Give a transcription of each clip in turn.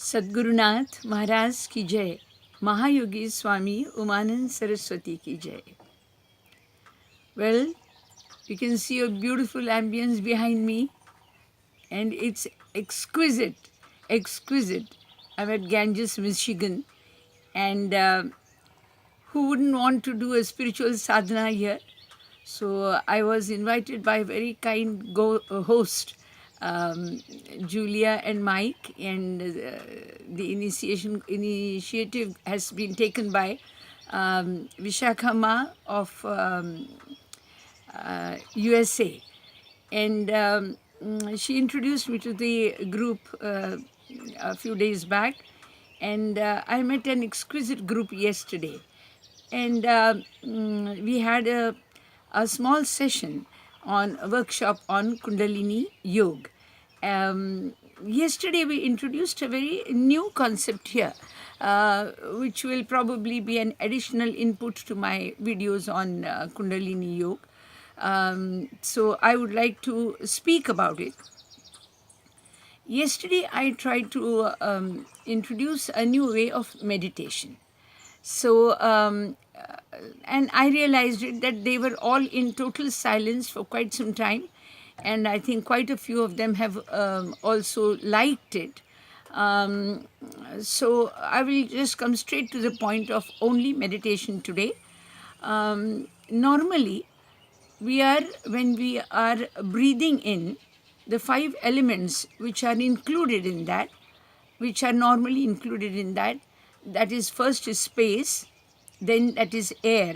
सद्गुरुनाथ महाराज की जय. Mahayogi Swami Umanand Saraswati ki jai. Well, you can see a beautiful ambience behind me, and it's exquisite, exquisite. I'm at Ganges, Michigan, and who wouldn't want to do a spiritual sadhana here? So I was invited by a very kind host, Julia and Mike, and the initiative has been taken by Vishakha Ma of USA, and she introduced me to the group a few days back, and I met an exquisite group yesterday, and we had a small session on a workshop on Kundalini Yoga. Yesterday we introduced a very new concept here, which will probably be an additional input to my videos on Kundalini Yoga. So I would like to speak about it. Yesterday I tried to introduce a new way of meditation. So, and I realized that they were all in total silence for quite some time, and I think quite a few of them have also liked it. So I will just come straight to the point of only meditation today. Normally, when we are breathing in, the 5 elements which are included in that, which are normally included in that, that is, first is space, then that is air,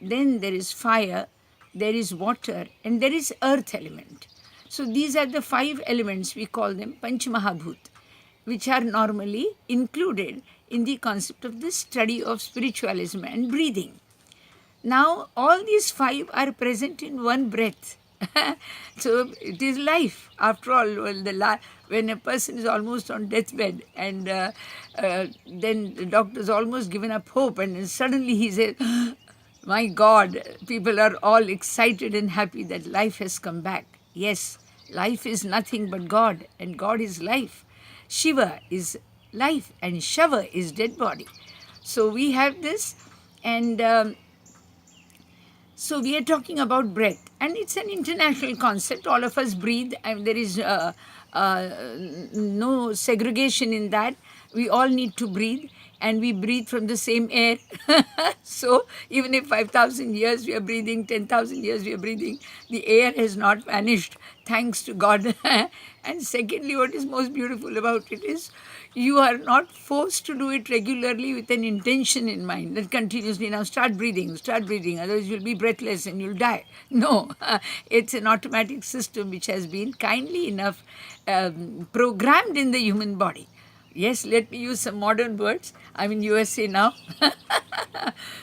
then there is fire, there is water, and there is earth element. So these are the 5 elements, we call them Panchamahabhut, which are normally included in the concept of the study of spiritualism and breathing. Now, all these 5 are present in one breath. So it is life. After all, when a person is almost on deathbed, and then the doctor's almost given up hope, and suddenly he says, my God, people are all excited and happy that life has come back. Yes, life is nothing but God, and God is life. Shiva is life, and Shava is dead body. So we have this, and so we are talking about breath, and it's an international concept. All of us breathe, and there is no segregation in that. We all need to breathe, and we breathe from the same air. So even if 5,000 years we are breathing, 10,000 years we are breathing, the air has not vanished, thanks to God. And secondly, what is most beautiful about it is you are not forced to do it regularly with an intention in mind that continuously, now start breathing, otherwise you'll be breathless and you'll die. No, it's an automatic system which has been kindly enough programmed in the human body. Yes, let me use some modern words. I'm in USA now.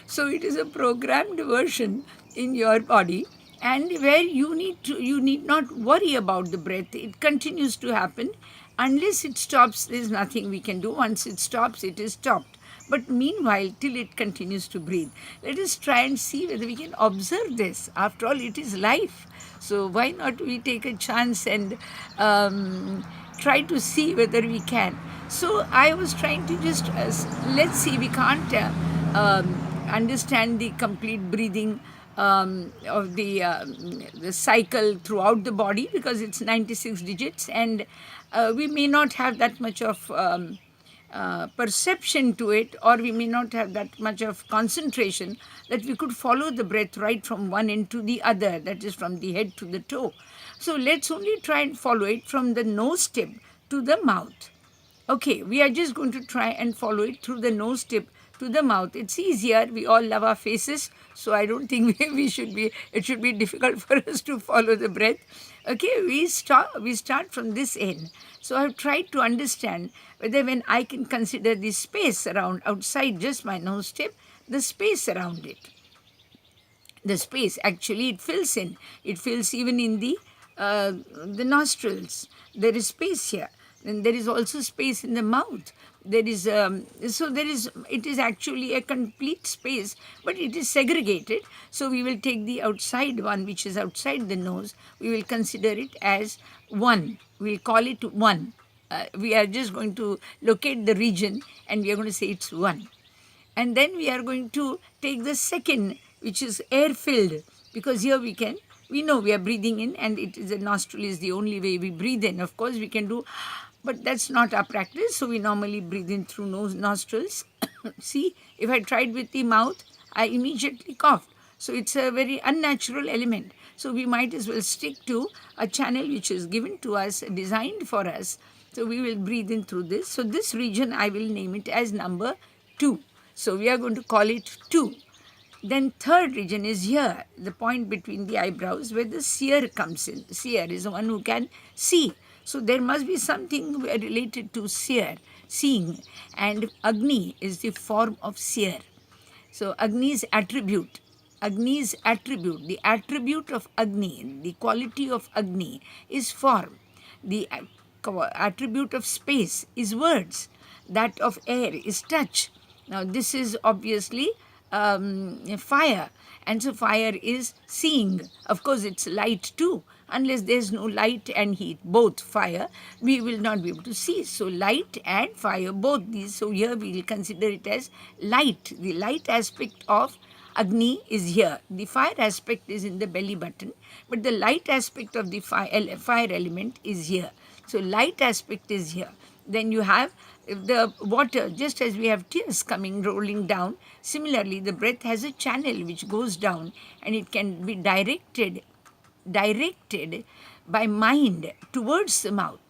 So it is a programmed version in your body, and where you need not worry about the breath. It continues to happen. Unless it stops, there is nothing we can do. Once it stops, it is stopped. But meanwhile, till it continues to breathe, let us try and see whether we can observe this. After all, it is life. So why not we take a chance and try to see whether we can. So I was trying to just, let's see, we can't understand the complete breathing of the cycle throughout the body, because it's 96 digits, and we may not have that much of perception to it, or we may not have that much of concentration that we could follow the breath right from one end to the other, that is from the head to the toe. So let's only try and follow it from the nose tip to the mouth. Okay, we are just going to try and follow it through the nose tip to the mouth. It's easier. We all love our faces, so I don't think it should be difficult for us to follow the breath. Okay, we start from this end. So I've tried to understand whether, when I can consider the space around outside just my nose tip, the space around it. The space, actually, it fills in. It fills even in the nostrils. There is space here. And there is also space in the mouth. It is actually a complete space, but it is segregated. So we will take the outside one, which is outside the nose. We will consider it as one. We'll call it one. We are just going to locate the region and we are going to say it's 1. And then we are going to take the second, which is air filled, because here we know we are breathing in, and it is the nostril is the only way we breathe in. Of course, we can do, but that's not our practice. So we normally breathe in through nostrils. See, if I tried with the mouth, I immediately coughed. So it's a very unnatural element. So we might as well stick to a channel which is given to us, designed for us. So we will breathe in through this. So this region, I will name it as number 2. So we are going to call it 2. Then third region is here, the point between the eyebrows where the seer comes in. Seer is the one who can see. So there must be something related to seer, seeing. And Agni is the form of seer. So Agni's attribute. Agni's attribute, the attribute of Agni, the quality of Agni is form. The attribute of space is words. That of air is touch. Now this is obviously fire, and so fire is seeing. Of course it's light too. Unless there's no light and heat, both fire, we will not be able to see. So light and fire, both these. So here we will consider it as light. The light aspect of Agni is here. The fire aspect is in the belly button, but the light aspect of the fire element is here. So light aspect is here. Then you have the water, just as we have tears coming, rolling down. Similarly, the breath has a channel which goes down, and it can be directed by mind towards the mouth,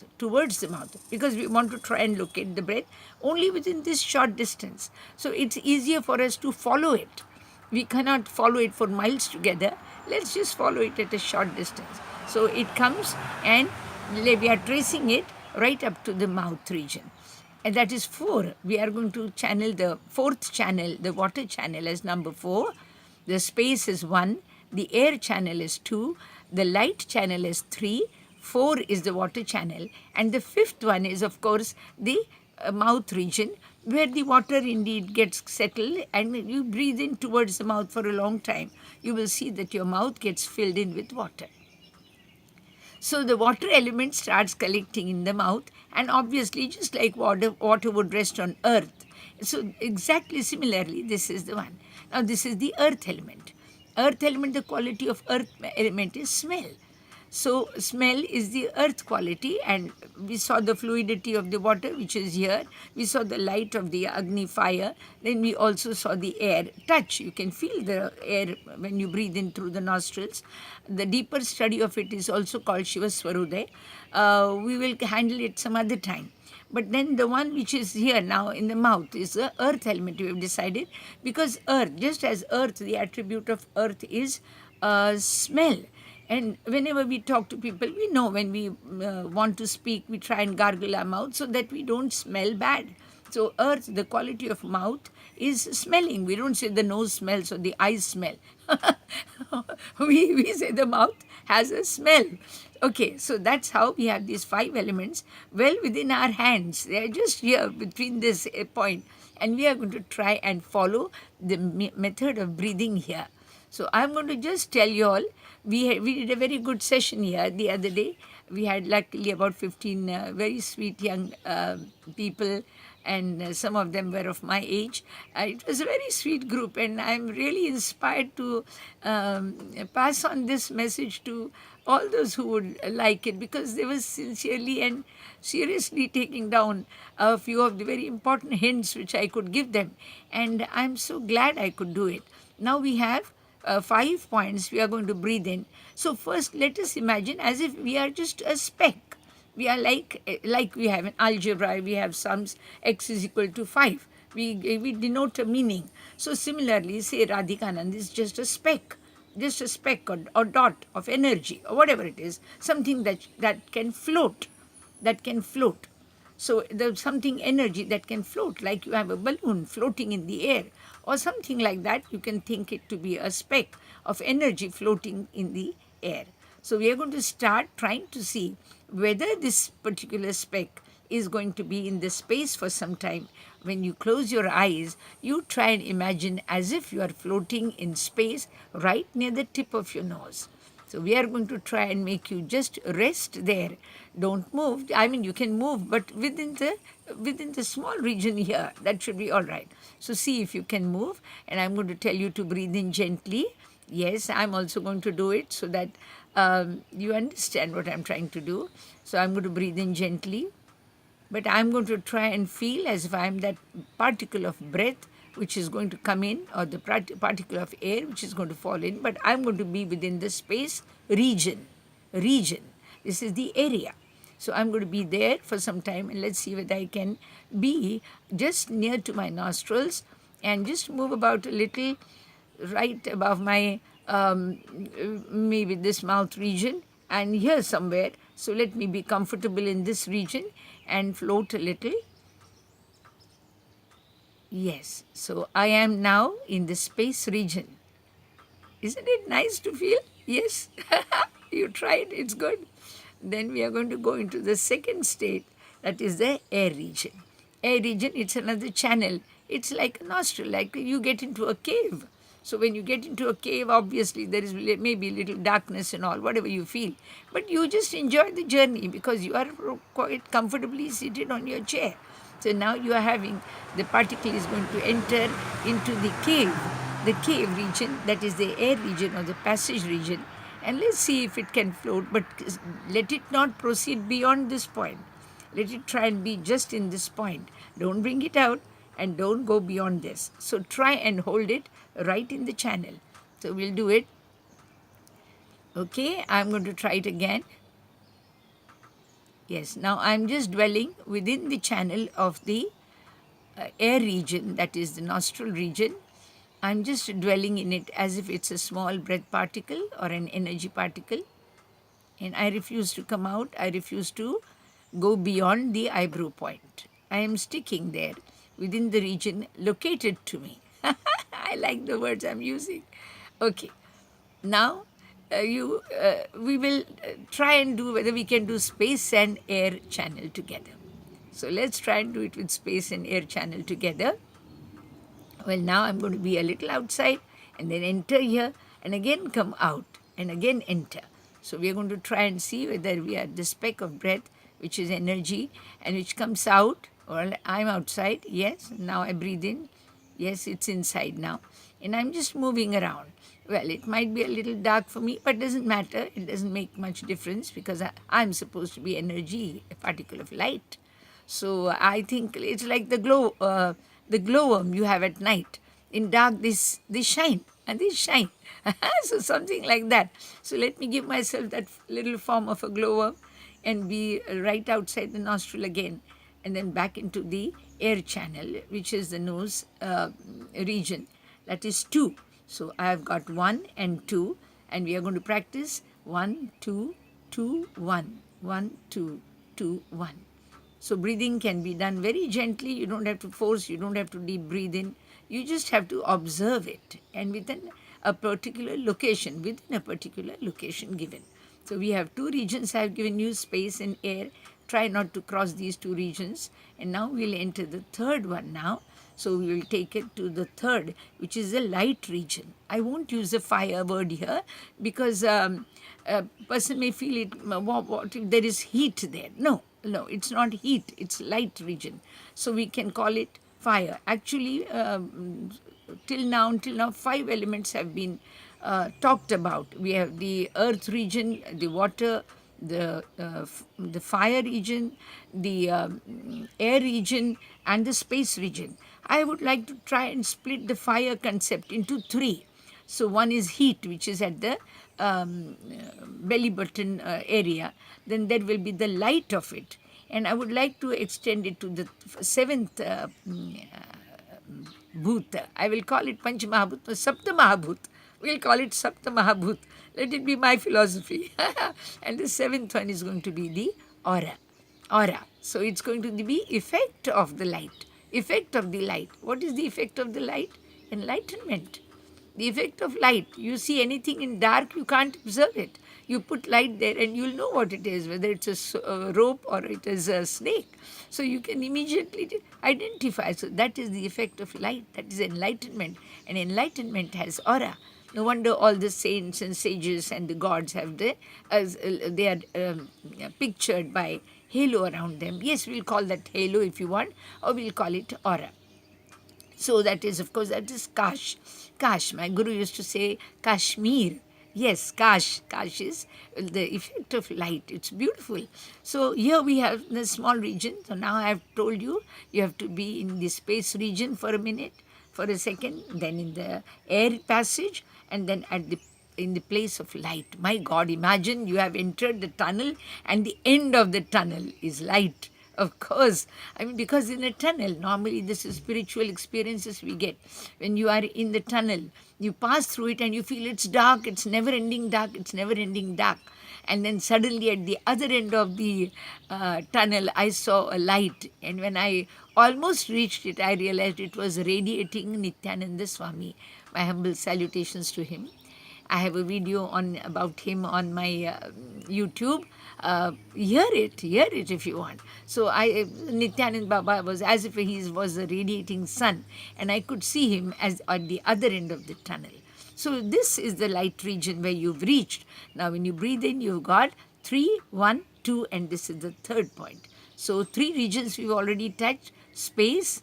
because we want to try and locate the breath only within this short distance. So it's easier for us to follow it. We cannot follow it for miles together. Let's just follow it at a short distance. So it comes, and we are tracing it right up to the mouth region. And that is 4. We are going to channel the 4th channel, the water channel, as number 4. The space is 1. The air channel is 2. The light channel is 3. 4 is the water channel. And the 5th one is, of course, the mouth region, where the water indeed gets settled, and you breathe in towards the mouth for a long time. You will see that your mouth gets filled in with water. So the water element starts collecting in the mouth, and obviously just like water would rest on earth. So exactly similarly, this is the one. Now this is the earth element. Earth element, the quality of earth element is smell. So smell is the earth quality, and we saw the fluidity of the water, which is here. We saw the light of the Agni fire. Then we also saw the air touch. You can feel the air when you breathe in through the nostrils. The deeper study of it is also called Shiva Swarude. We will handle it some other time. But then the one which is here now in the mouth is the earth element, we have decided, because earth, just as earth, the attribute of earth is smell. And whenever we talk to people, we know when we want to speak, we try and gargle our mouth so that we don't smell bad. So earth, the quality of mouth is smelling. We don't say the nose smells or the eyes smell. we say the mouth has a smell. Okay, so that's how we have these 5 elements well within our hands. They are just here between this point, and we are going to try and follow the method of breathing here. So I'm going to just tell you all, we did a very good session here the other day. We had luckily about 15 very sweet young people, and some of them were of my age. It was a very sweet group, and I'm really inspired to pass on this message to all those who would like it, because they were sincerely and seriously taking down a few of the very important hints which I could give them, and I'm so glad I could do it. Now we have 5 points we are going to breathe in. So first, let us imagine as if we are just a speck. We are like we have in algebra, we have sums x is equal to 5. We denote a meaning. So similarly, say Radhikanand is just a speck or dot of energy or whatever it is, something that can float, So there's something energy that can float, like you have a balloon floating in the air or something like that. You can think it to be a speck of energy floating in the air. So we are going to start trying to see whether this particular speck is going to be in the space for some time. When you close your eyes, you try and imagine as if you are floating in space right near the tip of your nose. So we are going to try and make you just rest there. Don't move. I mean, you can move, but within the small region here, that should be all right. So see if you can move, and I'm going to tell you to breathe in gently. Yes, I'm also going to do it so that you understand what I'm trying to do. So I'm going to breathe in gently, but I'm going to try and feel as if I'm that particle of breath which is going to come in, or the particle of air which is going to fall in, but I'm going to be within the space region. Region. This is the area. So I'm going to be there for some time, and let's see whether I can be just near to my nostrils and just move about a little right above my maybe this mouth region and here somewhere. So let me be comfortable in this region and float a little. Yes, so I am now in the space region. Isn't it nice to feel? Yes, you tried, it's good. Then we are going to go into the second state, that is the air region. Air region, it's another channel. It's like a nostril, like you get into a cave. So when you get into a cave, obviously there is maybe a little darkness and all, whatever you feel. But you just enjoy the journey because you are quite comfortably seated on your chair. So now you are having, the particle is going to enter into the cave region, that is the air region or the passage region. And let's see if it can float, but let it not proceed beyond this point. Let it try and be just in this point. Don't bring it out and don't go beyond this. So try and hold it right in the channel. So we'll do it. Okay, I'm going to try it again. Yes, now I'm just dwelling within the channel of the air region, that is the nostril region. I'm just dwelling in it as if it's a small breath particle or an energy particle. And I refuse to come out. I refuse to go beyond the eyebrow point. I am sticking there within the region located to me. I like the words I'm using. Okay. Now, we will try and do whether we can do space and air channel together. So let's try and do it with space and air channel together. Well, now I'm going to be a little outside and then enter here and again come out and again enter. So we are going to try and see whether we are the speck of breath, which is energy, and which comes out. Well, I'm outside. Yes, now I breathe in. Yes, it's inside now. And I'm just moving around. Well, it might be a little dark for me, but it doesn't matter. It doesn't make much difference because I'm supposed to be energy, a particle of light. So I think it's like the glowworm you have at night. In dark, they shine, and they shine. So something like that. So let me give myself that little form of a glowworm and be right outside the nostril again, and then back into the air channel, which is the nose region. That is 2. So I have got 1 and 2, and we are going to practice 1, 2, 2, 1, 1, 2, 2, 1. So breathing can be done very gently. You don't have to force. You don't have to deep breathe in. You just have to observe it, and within a particular location, given. So we have 2 regions. I have given you space and air. Try not to cross these 2 regions. And now we'll enter the third one now. So we will take it to the third, which is the light region. I won't use the fire word here because a person may feel it, what if there is heat there? No, it's not heat, it's light region. So we can call it fire. Actually, till now, 5 elements have been talked about. We have the earth region, the water, the fire region, the air region, and the space region. I would like to try and split the fire concept into 3. So one is heat, which is at the belly button area. Then there will be the light of it. And I would like to extend it to the 7th bhut. I will call it Panch Mahabhut, Sapta Mahabhut. We'll call it Sapta Mahabhut. Let it be my philosophy. And the 7th one is going to be the aura. So it's going to be effect of the light. Effect of the light. What is the effect of the light? Enlightenment. The effect of light. You see anything in dark, you can't observe it. You put light there and you'll know what it is, whether it's a rope or it is a snake. So you can immediately identify. So that is the effect of light. That is enlightenment. And enlightenment has aura. No wonder all the saints and sages and the gods have they are pictured by halo around them. Yes, we'll call that halo if you want, or we'll call it aura. So that is, of course, that is Kash. Kash, my guru used to say Kashmir. Yes, Kash. Kash is the effect of light. It's beautiful. So here we have the small region. So now I have told you, you have to be in the space region for a minute, for a second, then in the air passage, and then at the in the place of light. My God, imagine you have entered the tunnel and the end of the tunnel is light. Of course, I mean, because in a tunnel, normally this is spiritual experiences we get. When you are in the tunnel, you pass through it and you feel it's dark, it's never ending dark, it's never ending dark. And then suddenly at the other end of the tunnel, I saw a light. And when I almost reached it, I realized it was radiating Nityananda Swami. My humble salutations to him. I have a video about him on my YouTube. Hear it if you want. So Nityanand Baba was as if he was a radiating sun, and I could see him as at the other end of the tunnel. So this is the light region where you've reached. Now when you breathe in, you've got 3, 1, 2, and this is the third point. So 3 regions we've already touched: space,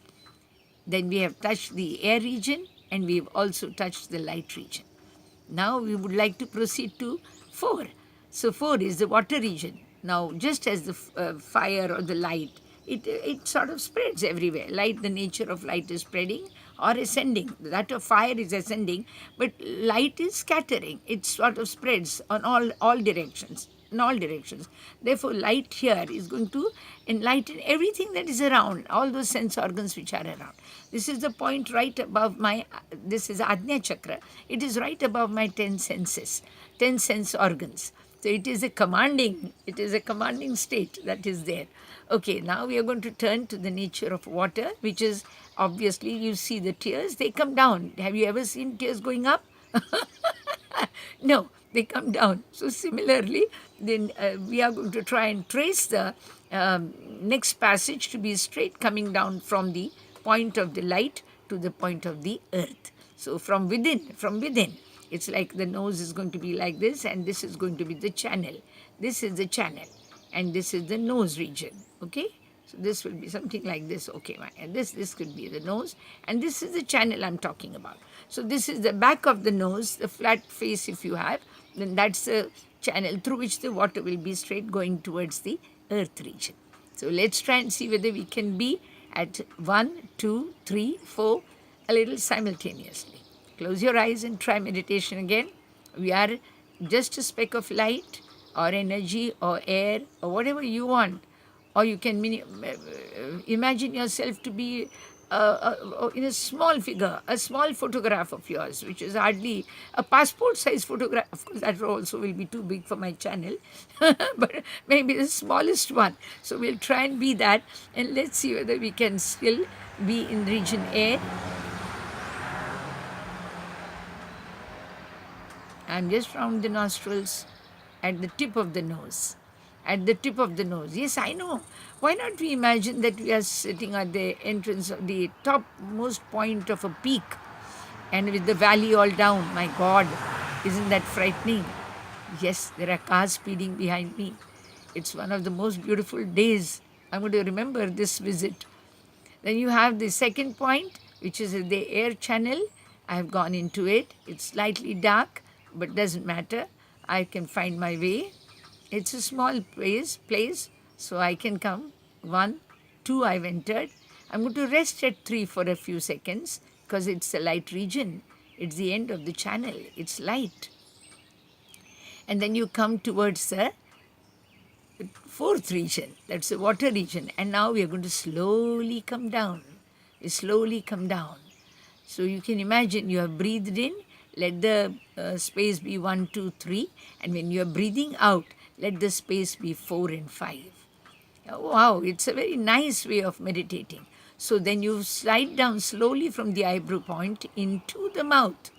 then we have touched the air region, and we've also touched the light region. Now we would like to proceed to 4. So 4 is the water region. Now just as the fire or the light, it sort of spreads everywhere. Light, the nature of light is spreading or ascending. That of fire is ascending, but light is scattering. It sort of spreads on all directions. In all directions. Therefore, light here is going to enlighten everything that is around, all those sense organs which are around. This is the point right above this is Ajna Chakra. It is right above my 10 senses, 10 sense organs. So it is a commanding state that is there. Okay, now we are going to turn to the nature of water, which is obviously, you see the tears, they come down. Have you ever seen tears going up? No, they come down. So similarly, then we are going to try and trace the next passage to be straight coming down from the point of the light to the point of the earth. So from within, it's like the nose is going to be like this, and this is going to be the channel. This is the channel, and this is the nose region. Okay? So this will be something like this. Okay, and this could be the nose, and this is the channel I'm talking about. So this is the back of the nose, the flat face if you have, then that's the channel through which the water will be straight going towards the earth region. So let's try and see whether we can be at 1, 2, 3, 4 a little simultaneously. Close your eyes and try meditation again. We are just a speck of light or energy or air or whatever you want. Or you can imagine yourself to be in a small figure, a small photograph of yours, which is hardly a passport size photograph. Of course, that also will be too big for my channel, but maybe the smallest one. So we'll try and be that, and let's see whether we can still be in region air. I'm just round the nostrils at the tip of the nose. At the tip of the nose. Yes, I know. Why not we imagine that we are sitting at the entrance of the topmost point of a peak and with the valley all down? My God, isn't that frightening? Yes, there are cars speeding behind me. It's one of the most beautiful days. I'm going to remember this visit. Then you have the second point, which is the air channel. I have gone into it. It's slightly dark, but doesn't matter. I can find my way. It's a small place, so I can come. 1, 2, I've entered. I'm going to rest at 3 for a few seconds because it's a light region. It's the end of the channel. It's light. And then you come towards the 4th region. That's the water region. And now we are going to slowly come down. We slowly come down. So you can imagine you have breathed in. Let the space be 1, 2, 3. And when you are breathing out, let the space be 4 and 5. Wow, it's a very nice way of meditating. So then you slide down slowly from the eyebrow point into the mouth.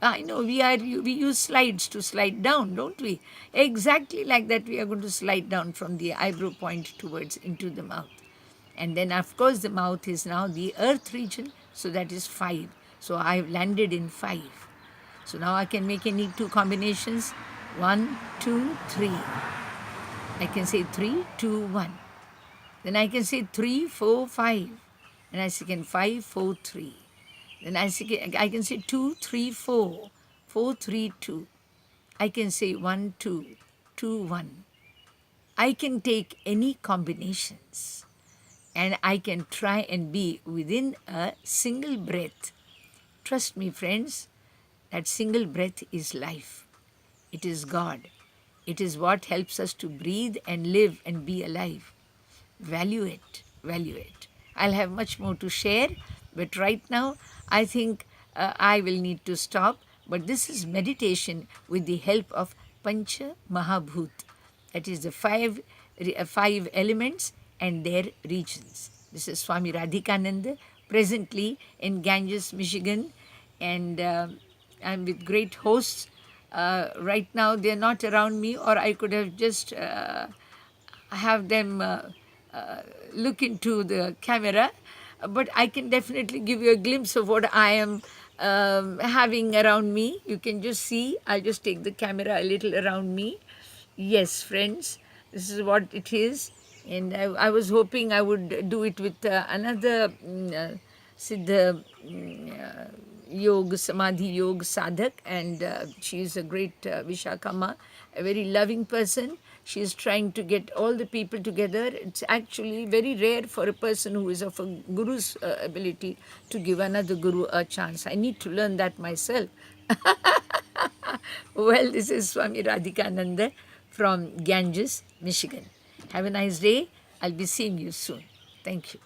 I know we use slides to slide down, don't we? Exactly like that we are going to slide down from the eyebrow point towards into the mouth. And then of course the mouth is now the earth region, so that is 5. So I have landed in 5. So now I can make any two combinations. 1, 2, 3. I can say 3, 2, 1. Then I can say 3, 4, 5. And I can 5, 4, 3. Then I can say 2, 3, 4. 4, 3, 2. I can say 1, 2, 2, 1. I can take any combinations and I can try and be within a single breath. Trust me, friends, that single breath is life. It is God. It is what helps us to breathe and live and be alive. Value it, value it. I'll have much more to share, but right now I think I will need to stop. But this is meditation with the help of Pancha Mahabhut, that is the five elements and their regions. This is Swami Radhikananda, presently in Ganges, Michigan, and I'm with great hosts. Right now they're not around me, or I could have just have them look into the camera, but I can definitely give you a glimpse of what I am having around me. You can just see, I'll just take the camera a little around me. Yes, friends, this is what it is. And I was hoping I would do it with another Siddha Yoga, Samadhi Yoga Sadhak, and she is a great Vishakama, a very loving person. She is trying to get all the people together. It's actually very rare for a person who is of a guru's ability to give another guru a chance. I need to learn that myself. Well, this is Swami Radhikananda from Ganges, Michigan. Have a nice day. I'll be seeing you soon. Thank you.